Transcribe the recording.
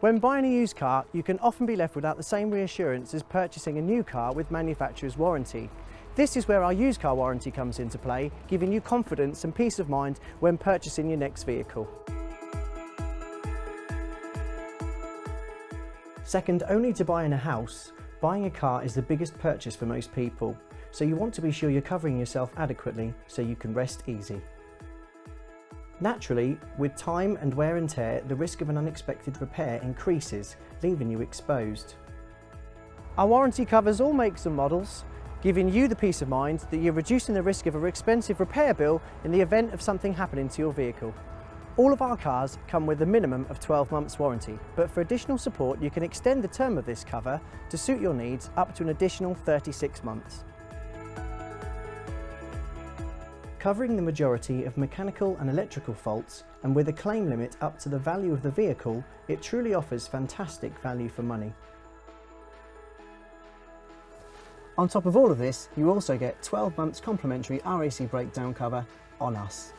When buying a used car, you can often be left without the same reassurance as purchasing a new car with manufacturer's warranty. This is where our used car warranty comes into play, giving you confidence and peace of mind when purchasing your next vehicle. Second only to buying a house, buying a car is the biggest purchase for most people, so you want to be sure you're covering yourself adequately so you can rest easy. Naturally, with time and wear and tear, the risk of an unexpected repair increases, leaving you exposed. Our warranty covers all makes and models, giving you the peace of mind that you're reducing the risk of an expensive repair bill in the event of something happening to your vehicle. All of our cars come with a minimum of 12 months warranty, but for additional support you can extend the term of this cover to suit your needs up to an additional 36 months. Covering the majority of mechanical and electrical faults, and with a claim limit up to the value of the vehicle, it truly offers fantastic value for money. On top of all of this, you also get 12 months complimentary RAC breakdown cover on us.